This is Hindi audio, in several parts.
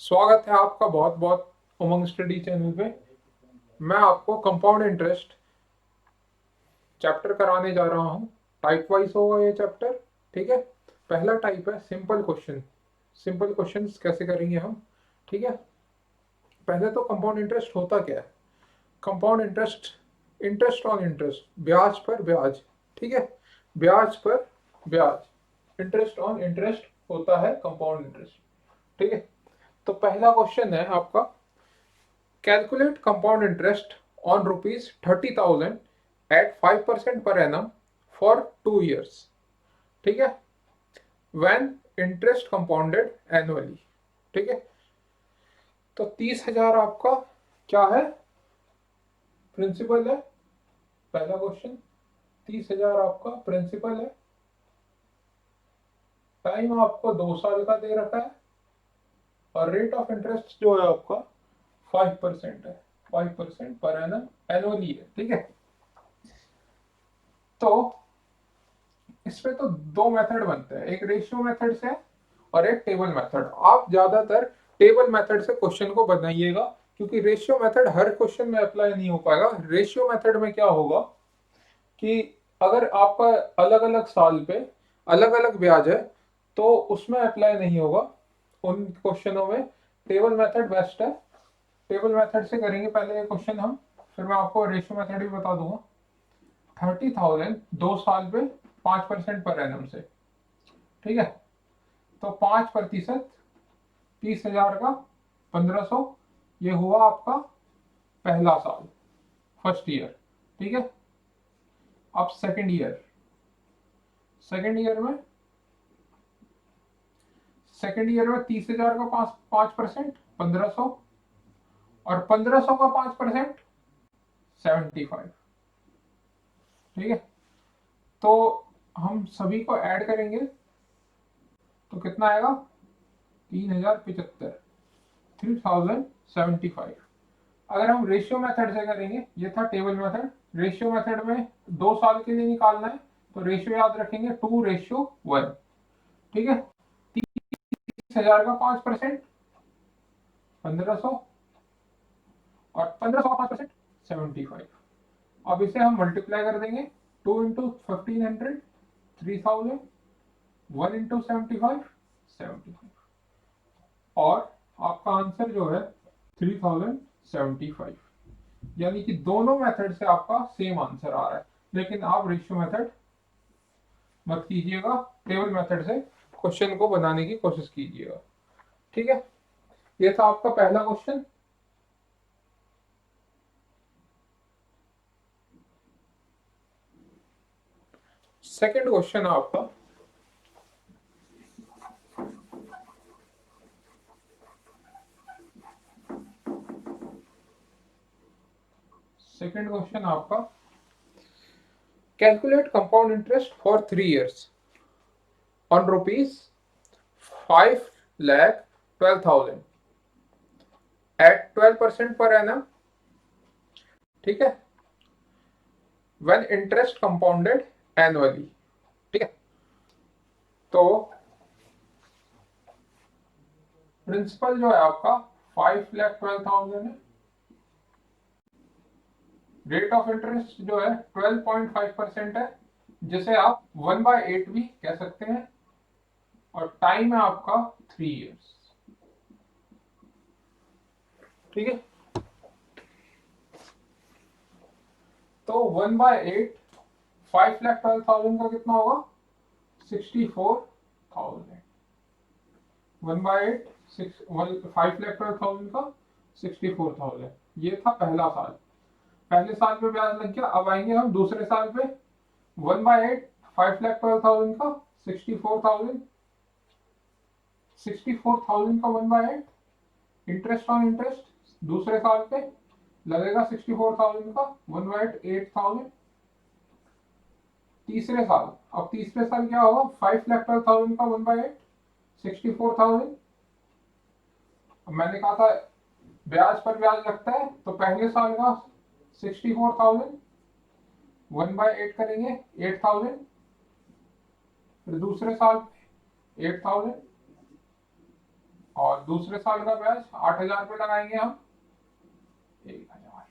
स्वागत है आपका बहुत बहुत उमंग स्टडी चैनल पे। मैं आपको कंपाउंड इंटरेस्ट चैप्टर कराने जा रहा हूँ। टाइप वाइज होगा ये चैप्टर। ठीक है। पहला टाइप है सिंपल क्वेश्चन। सिंपल क्वेश्चंस कैसे करेंगे हम। ठीक है। पहले तो कंपाउंड इंटरेस्ट होता क्या है। Compound interest, interest on interest, ब्याज पर ब्याज। ठीक है। ब्याज पर ब्याज, इंटरेस्ट ऑन इंटरेस्ट होता है कंपाउंड इंटरेस्ट। ठीक है। तो पहला क्वेश्चन है आपका, calculate compound interest on rupees 30,000 at 5% per annum for 2 years. ठीक है। when interest compounded annually। ठीक है। तो 30,000 आपका क्या है, प्रिंसिपल है। पहला क्वेश्चन, 30,000 आपका प्रिंसिपल है। टाइम आपको 2 साल का दे रखा है और रेट ऑफ इंटरेस्ट जो है आपका 5% है। 5% पर एनम एनुअली है। ठीक है। तो इसमें तो दो मेथड बनते हैं, एक रेशियो मेथड से और एक टेबल मेथड। आप ज्यादातर टेबल मेथड से क्वेश्चन को बनाइएगा, क्योंकि रेशियो मेथड हर क्वेश्चन में अप्लाई नहीं हो पाएगा। रेशियो मेथड में क्या होगा कि अगर आपका अलग अलग साल पे अलग अलग ब्याज है तो उसमें अप्लाई नहीं होगा उन क्वेश्चनों में। टेबल मेथड बेस्ट है। टेबल मेथड से करेंगे पहले ये क्वेश्चन हम, फिर मैं आपको रेशियो मेथड भी बता दूंगा। 30,000 2 साल पे 5% पर एनम से। ठीक है। तो 5%, 30,000 का 1,500, ये हुआ आपका पहला साल, फर्स्ट ईयर। ठीक है। अब सेकेंड ईयर, सेकेंड ईयर में सेकेंड ईयर में 30,000 का 5% 1,500, और 1,500 का 5% 75। ठीक है। तो हम सभी को ऐड करेंगे तो कितना आएगा, 3,075, 3,075। अगर हम रेशियो मेथड से करेंगे, ये था टेबल मेथड। रेशियो मेथड में 2 साल के लिए निकालना है तो रेशियो याद रखेंगे 2:1। ठीक है। 30,000 का 5% 1,500, और 1,500 का 5% 75। अब इसे हम मल्टीप्लाई कर देंगे, 2 इंटू 1,500 3,000, 1 इंटू 75 75, और आपका आंसर जो है 3,075। यानी कि दोनों मेथड से आपका सेम आंसर आ रहा है। लेकिन आप रेशियो मेथड मत कीजिएगा, टेबल मेथड से क्वेश्चन को बनाने की कोशिश कीजिएगा। ठीक है। ये था आपका पहला क्वेश्चन। सेकंड क्वेश्चन है आपका, सेकंड क्वेश्चन आपका, calculate compound interest for 3 years on rupees 5,12,000 at 12% per annum. ठीक है। When interest compounded annually. ठीक है। तो प्रिंसिपल जो है आपका 5,12,000 है। रेट ऑफ इंटरेस्ट जो है 12.5% है, जिसे आप 1/8 भी कह सकते हैं, और टाइम है आपका 3 years। ठीक है। तो 1/8 5,12,000 का कितना होगा, 64,000। 1/8 5,12,000 का 64,000। ये था पहला साल। पहले साल पे ब्याज लग गया। अब आएंगे हम दूसरे साल पे। 1/8 5,12,000 का 64,000, 64,000 का 1/8, इंटरेस्ट ऑन इंटरेस्ट दूसरे साल पे लगेगा 64,000 का 1/8 8,000। तीसरे साल, अब तीसरे साल क्या होगा, 5,12,000 का 1/8 64,000। मैंने कहा था ब्याज पर ब्याज लगता है, तो पहले साल का 64,000 1/8 करेंगे 8,000, फिर दूसरे साल 8,000, और दूसरे साल का ब्याज 8,000 पे लगाएंगे हम 1,000।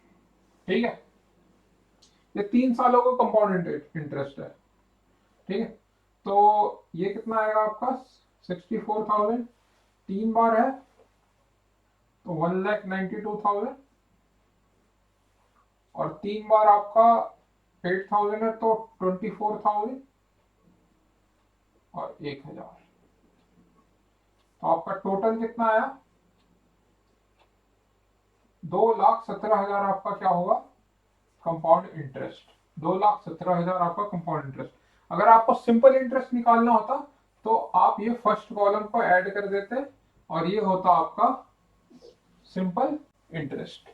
ठीक है, ये 3 सालों का कंपाउंड इंटरेस्ट है। ठीक है, तो ये कितना आएगा आपका 64,000, 3 बार है तो 1,92,000, और 3 बार आपका 8,000 है तो 24,000 और 1,000। तो आपका टोटल कितना आया 2,17,000 आपका क्या होगा कंपाउंड इंटरेस्ट। 2,17,000 आपका कंपाउंड इंटरेस्ट। अगर आपको सिंपल इंटरेस्ट निकालना होता तो आप ये फर्स्ट कॉलम को ऐड कर देते और ये होता आपका सिंपल इंटरेस्ट।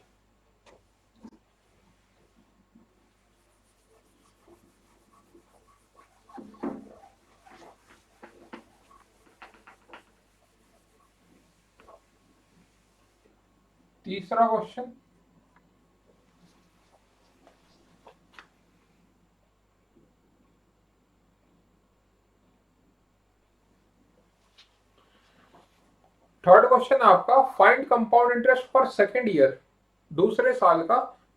तीसरा क्वेश्चन, थर्ड क्वेश्चन आपका find compound interest for second year, दूसरे साल का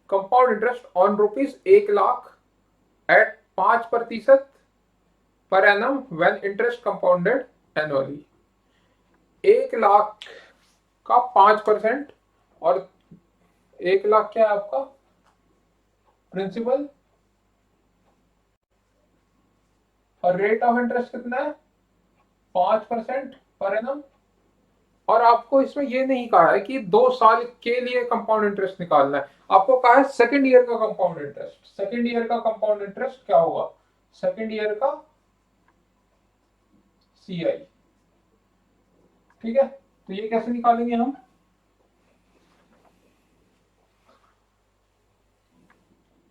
compound interest on ₹1,00,000 at 5% per annum when interest compounded annually. 1,00,000 का 5%, और 1,00,000 क्या है आपका प्रिंसिपल, और रेट ऑफ इंटरेस्ट कितना है 5% पर एनम। और आपको इसमें ये नहीं कहा है कि 2 साल के लिए कंपाउंड इंटरेस्ट निकालना है, आपको कहा है सेकेंड ईयर का कंपाउंड इंटरेस्ट। सेकेंड ईयर का कंपाउंड इंटरेस्ट क्या होगा, सेकेंड ईयर का CI। ठीक है, तो ये कैसे निकालेंगे हम,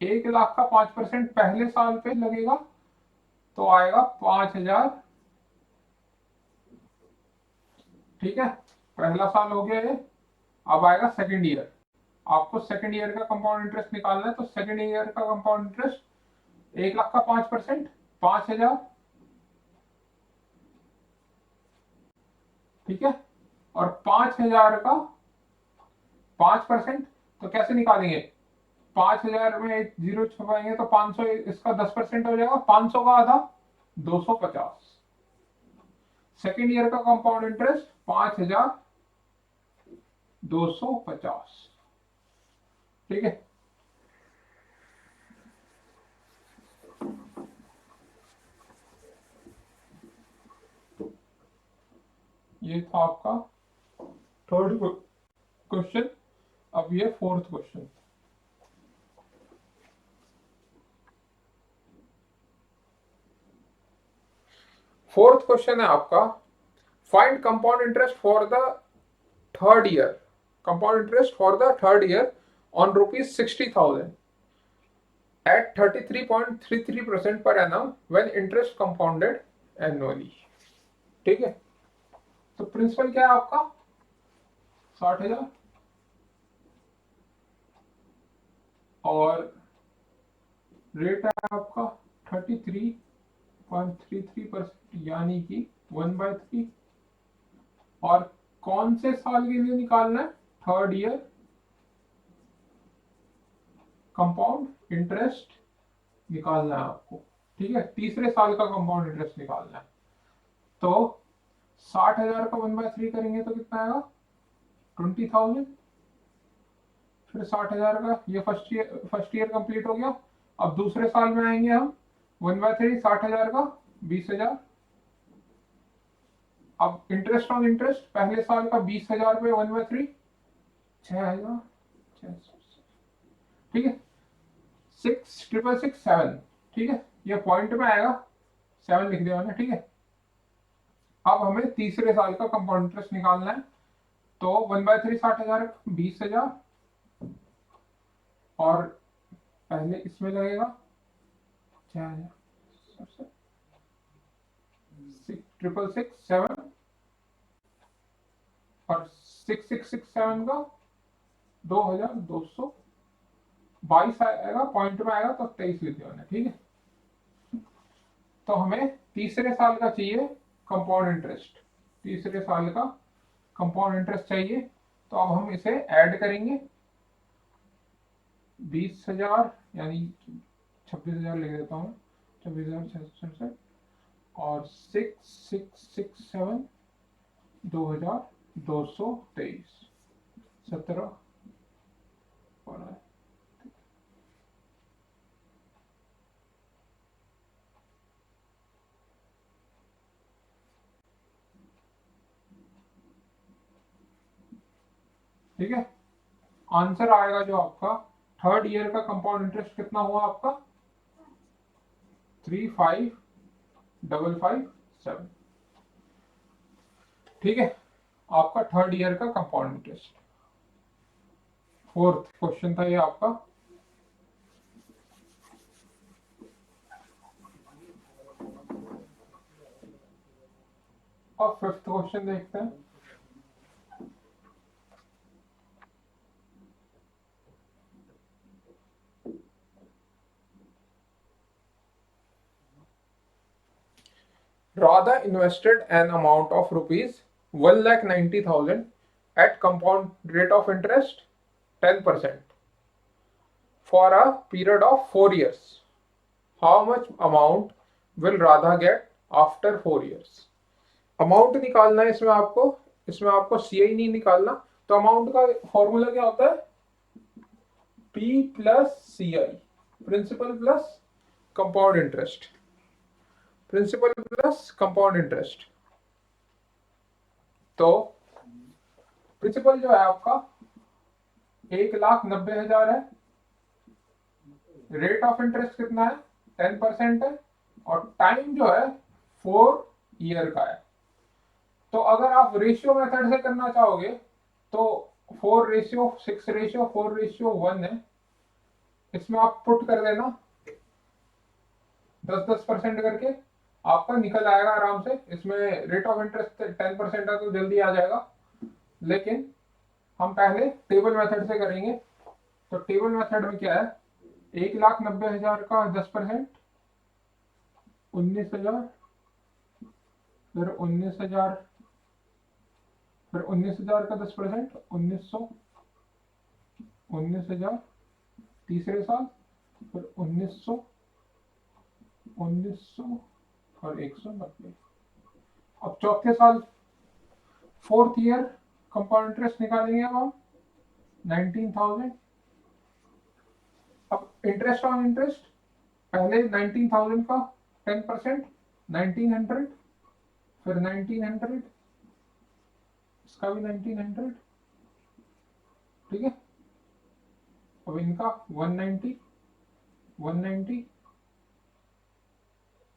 ₹1,00,000 का 5% पहले साल पे लगेगा तो आएगा 5,000। ठीक है, पहला साल हो गया ये, अब आएगा सेकेंड ईयर। आपको सेकेंड ईयर का कंपाउंड इंटरेस्ट निकालना है तो सेकेंड ईयर का कंपाउंड इंटरेस्ट 1,00,000 का 5%, 5,000। ठीक है, और 5,000 का 5%, तो कैसे निकालेंगे, 5,000 में एक जीरो छपाएंगे तो 500, इसका 10% हो जाएगा, 500 का आधा 250। सेकेंड ईयर का कंपाउंड इंटरेस्ट 5,250। ठीक है, ये था आपका थर्ड क्वेश्चन। अब ये फोर्थ क्वेश्चन, फोर्थ क्वेश्चन है आपका find compound interest for the third year, compound interest for the third year on ₹60,000 at 33.33% per annum when interest compounded annually। ठीक है, तो प्रिंसिपल क्या है आपका 60,000, और रेट है आपका 33.33%, यानी कि 1/3। और कौन से साल के लिए निकालना है, थर्ड ईयर कंपाउंड इंटरेस्ट निकालना है आपको। ठीक है, तीसरे साल का कंपाउंड इंटरेस्ट निकालना है। तो 60,000 का 1/3 करेंगे तो कितना आएगा 20,000। फिर 60,000 का, ये फर्स्ट ईयर कंप्लीट हो गया। अब दूसरे साल में आएंगे हम 1/3, 60,000 का 20,000। अब इंटरेस्ट ऑन इंटरेस्ट पहले साल का 20,000 पे 1/3 6,000। ठीक है, 6,667। ठीक है, ये पॉइंट में आएगा, 7 लिख दिया मैंने। ठीक है, अब हमें तीसरे साल का कंपाउंड इंटरेस्ट निकालना है तो 1/3 60,000 20,000, और पहले इसमें लगेगा 6,667, और 6,667 का 2,222 आएगा, पॉइंट में आएगा तो 23 लिख दिया। ठीक है, तो हमें तीसरे साल का चाहिए कंपाउंड इंटरेस्ट, तीसरे साल का कंपाउंड इंटरेस्ट चाहिए, तो अब हम इसे ऐड करेंगे। 20,000 यानी 26,000 लिख देता हूँ, 26,667 और 6667 2,223 17 ठीक है। आंसर आएगा जो आपका थर्ड ईयर का कंपाउंड इंटरेस्ट कितना हुआ आपका 35,557। ठीक है, आपका थर्ड ईयर का कंपाउंड इंटरेस्ट। फोर्थ क्वेश्चन था ये आपका। अब फिफ्थ क्वेश्चन देखते हैं। Radha invested an amount of rupees 1,90,000 at compound rate of interest 10% for a period of 4 years. How much amount will Radha get after 4 years? Amount निकालना है इसमें आपको सीआई नहीं निकालना। तो अमाउंट का फॉर्मूला क्या होता है, P plus CI, principal plus compound interest, principal plus compound interest. तो प्रिंसिपल जो है आपका 1,90,000 है, रेट ऑफ इंटरेस्ट कितना है 10% है, और टाइम जो है 4 ईयर का है। तो अगर आप रेशियो मेथड से करना चाहोगे तो 4:6:4:1 है, इसमें आप पुट कर देना 10% करके, आपका निकल आएगा आराम से। इसमें रेट ऑफ इंटरेस्ट 10% है तो जल्दी आ जाएगा, लेकिन हम पहले टेबल मेथड से करेंगे। तो टेबल मेथड में क्या है, 1,90,000 का 10%, 19,000, फिर 19,000, फिर 19,000 का 10%, 1,900, 19,000 तीसरे साल, फिर 1,900, 1,900 और 190। अब चौथे साल फोर्थ ईयर कंपाउंड इंटरेस्ट निकालेंगे अब हम 19,000। अब इंटरेस्ट ऑन इंटरेस्ट पहले 19,000 का 10% 1,900, फिर 1,900, इसका भी 1,900। ठीक है, अब इनका 190, 190,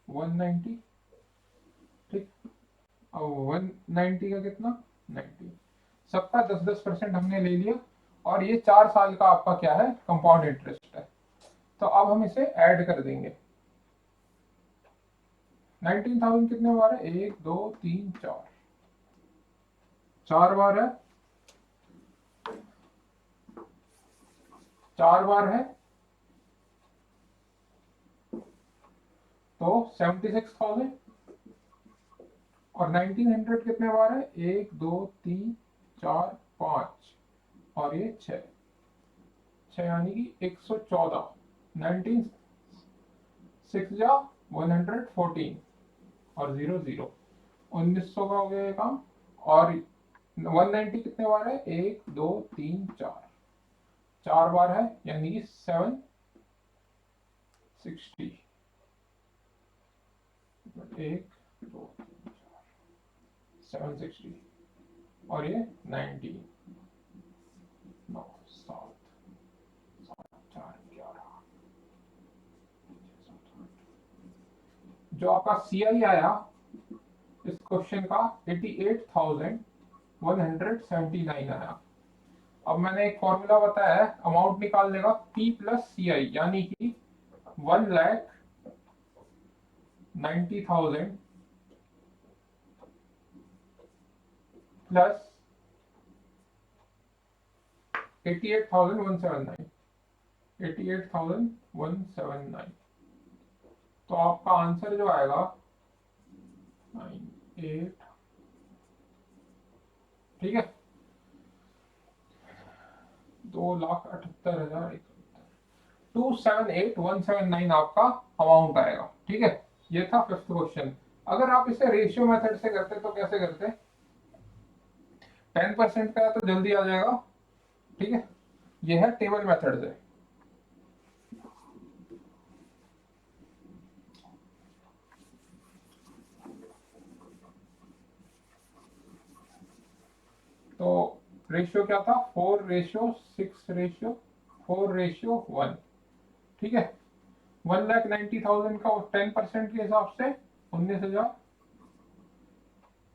190। ठीक, अब 190 का कितना 90, सबका 10% हमने ले लिया, और ये 4 साल का आपका क्या है कंपाउंड इंटरेस्ट है। तो अब हम इसे ऐड कर देंगे। 19,000 कितने बार है, 1 2 3 4, 4 बार है, 4 बार है, तो 76,000। और 1,900 कितने बार है, 1 2 3 4 5 और ये 6 यानी कि 114। 19 6 जा 114 और 0 0, 1,900 का हो गया ये काम। और 190 कितने बार है, 1 2 3 4, 4 बार है, यानी कि 760। 1 2 3 4 760 और ये 90, 9 7 7 4 11। जो आपका सीआई आया इस क्वेश्चन का 88,179 आया। अब मैंने एक फॉर्मूला बताया है अमाउंट निकालने का, पी प्लस सीआई, यानी कि 1,90,000 प्लस 88,179, 88,179। तो आपका आंसर जो आएगा 98। ठीक है, 2,78,100, 278,179 आपका अमाउंट आएगा। ठीक है, ये था फिफ्थ क्वेश्चन। अगर आप इसे रेशियो मेथड से करते तो कैसे करते? 10% का है तो जल्दी आ जाएगा। ठीक है, ये है टेबल मेथड से। तो रेशियो क्या था? 4:6:4:1। ठीक है, 1,90,000 का 10% के हिसाब से 19,000,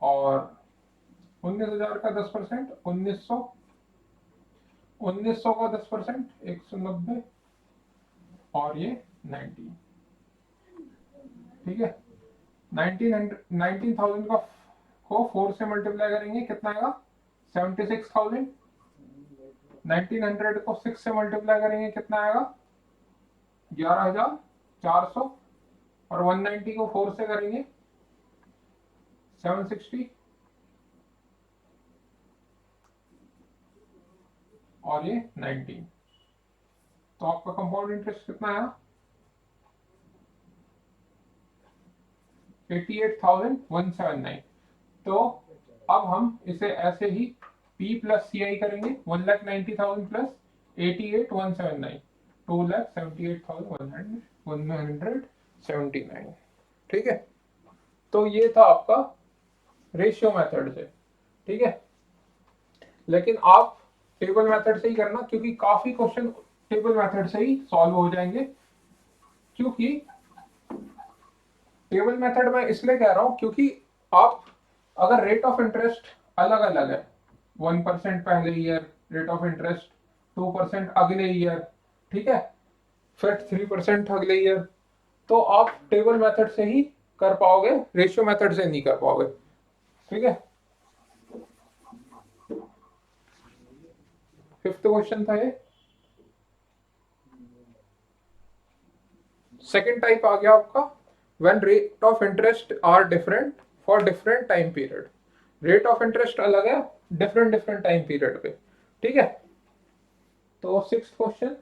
और 19,000 का 10% 1,900, 1,900 का 10% 190, और ये 19। ठीक है, 19,000 का को 4 से मल्टीप्लाई करेंगे, कितना आएगा? 76,000। 1900 को 6 से मल्टीप्लाई करेंगे, कितना आएगा? 11,400। और 190 को 4 से करेंगे 760, और ये 19। तो आपका कंपाउंड इंटरेस्ट कितना आया? 88,179। तो अब हम इसे ऐसे ही P प्लस CI करेंगे, 1,90,000 प्लस 88,179, 2,78,179। ठीक है, तो ये था आपका रेशियो मेथड से। ठीक है, लेकिन आप टेबल मेथड से ही करना, क्योंकि काफी क्वेश्चन टेबल मेथड से ही सॉल्व हो जाएंगे। क्योंकि टेबल मेथड में इसलिए कह रहा हूं क्योंकि आप अगर रेट ऑफ इंटरेस्ट अलग अलग है, 1% पहले ईयर रेट ऑफ इंटरेस्ट, 2% अगले ईयर, ठीक है, फिर 3% अगले ईयर, तो आप टेबल मेथड से ही कर पाओगे, रेशियो मेथड से नहीं कर पाओगे। ठीक है, फिफ्थ क्वेश्चन था ये। सेकेंड टाइप आ गया आपका, when rate of interest are different for different time period. Rate of interest अलग है डिफरेंट डिफरेंट टाइम पीरियड पे। ठीक है, तो sixth question,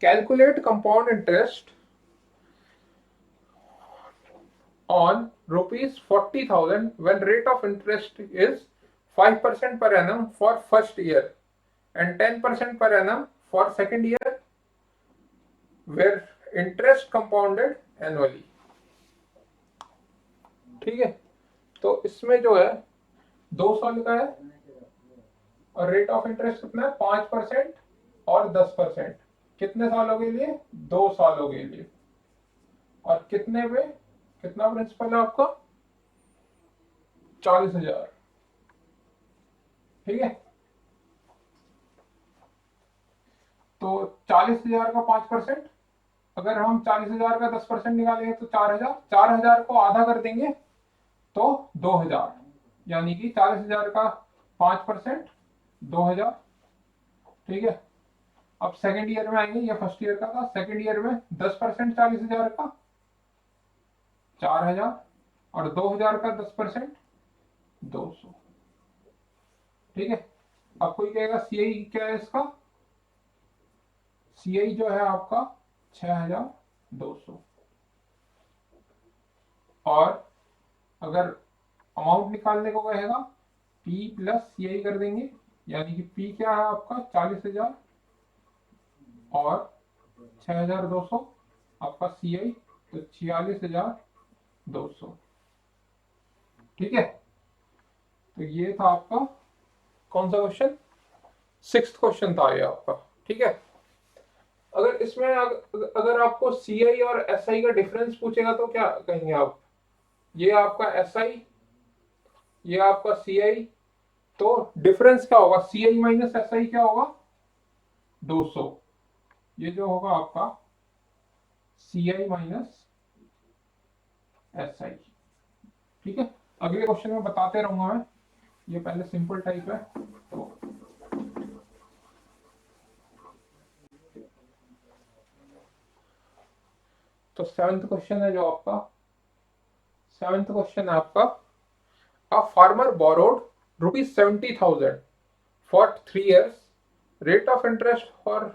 calculate compound interest on ₹40,000 when rate of interest is 5% per annum for first year and 10% per annum for second year where interest compounded annually। ठीक है, तो इसमें जो है 2 साल का है, और रेट ऑफ इंटरेस्ट कितना है? 5% और 10%। कितने सालों के लिए? 2 सालों के लिए। और कितने पे? कितना प्रिंसिपल है आपका? 40,000। ठीक है, तो 40,000 का 5%, अगर हम 40,000 का 10% निकालेंगे तो 4,000, 4,000 को आधा कर देंगे तो 2,000, यानी कि 40,000 का 5% 2,000। ठीक है, अब सेकंड ईयर में आएंगे, ये फर्स्ट ईयर का था, सेकंड ईयर में 10% 40,000 का 4,000, और 2,000 का 10% 200। ठीक है, अब कोई कहेगा सीआई क्या है इसका? सीआई जो है आपका 6,200। और अगर अमाउंट निकालने को कहेगा P प्लस CI कर देंगे, यानी कि P क्या है आपका? 40,000 और 6,200, आपका CI तो 46,200। ठीक है, तो ये था आपका कौन सा क्वेश्चन? सिक्स्थ क्वेश्चन था ये आपका। ठीक है, अगर इसमें अगर आपको CI और SI का डिफरेंस पूछेगा तो क्या कहेंगे आप? ये आपका SI, ये आपका CI, तो डिफरेंस क्या होगा? CI माइनस SI क्या होगा? 200। ये जो होगा आपका CI माइनस SI। ठीक है, अगले क्वेश्चन में बताते रहूंगा मैं, ये पहले सिंपल टाइप है। तो सेवेंथ क्वेश्चन है जो आपका, सेवेंथ क्वेश्चन है आपका, a farmer borrowed ₹70,000 for 3 years. Rate of interest for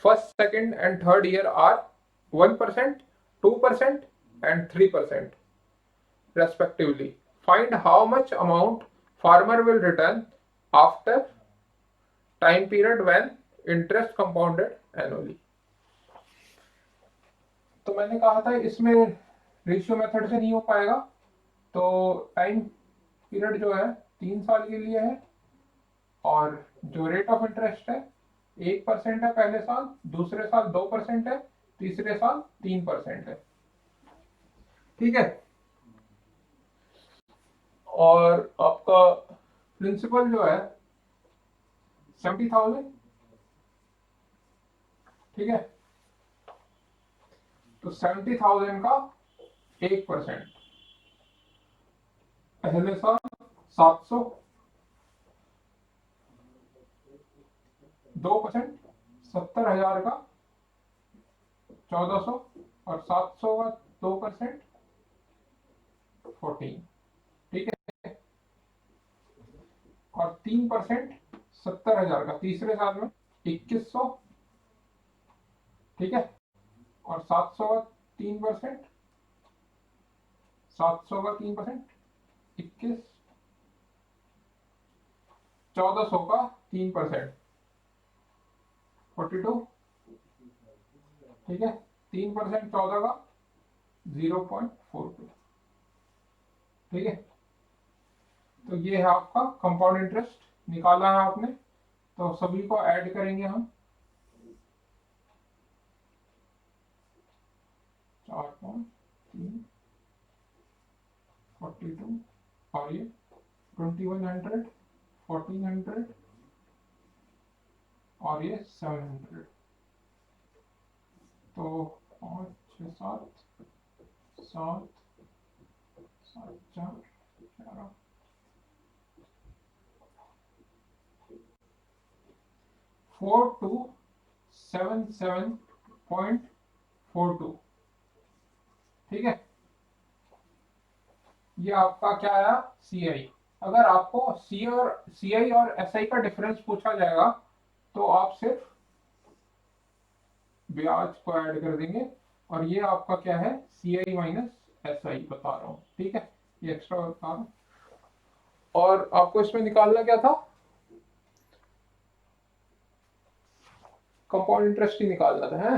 first, second, and third year are 1%, 2%, and 3%, respectively. Find how much amount farmer will return after time period when interest compounded annually. तो मैंने कहा था इसमें रेशियो मेथड से नहीं हो पाएगा, तो टाइम पीरियड जो है 3 साल के लिए है, और जो रेट ऑफ इंटरेस्ट है 1% है पहले साल, दूसरे साल 2% है, तीसरे साल 3% है। ठीक है, और आपका प्रिंसिपल जो है 70,000। ठीक है, तो 70,000 का 1%, पहले साल 700, 2% 70,000 का 1400, और 700 का 2% 14। ठीक है, और 3% 70,000 का तीसरे साल में 2100। ठीक है, और 700 का 3%, 700 का 3% 21, 1400 का 3% 42। ठीक है, 3% 14 का 0.42। ठीक है, तो ये है आपका कंपाउंड इंटरेस्ट निकाला है आपने, तो सभी को ऐड करेंगे हम। 4.3 42, और ये 2100, 1400, और ये 700। तो 5 6 7 7 7 4 11 4277.42। ठीक है, ये आपका क्या आया, CI। अगर आपको CI और SI का डिफरेंस पूछा जाएगा तो आप सिर्फ ब्याज को ऐड कर देंगे, और ये आपका क्या है, CI माइनस SI बता रहा हूँ। ठीक है, ये एक्स्ट्रा बता रहा हूँ। और आपको इसमें निकालना क्या था, कंपाउंड इंटरेस्ट ही निकालना था, है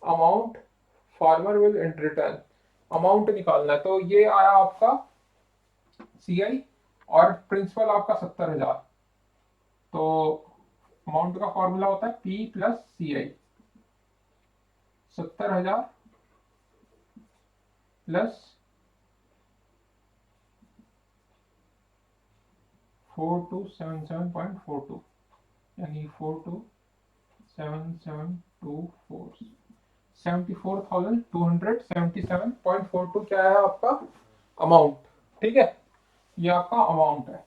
amount farmer will return, amount निकालना है। तो ये आया आपका CI, और प्रिंसिपल आपका 70,000। तो अमाउंट का फॉर्मूला होता है P प्लस CI, 70,000 प्लस 4277.42, यानी 427724, 74,277.42 क्या है आपका अमाउंट। ठीक है, ये आपका अमाउंट है।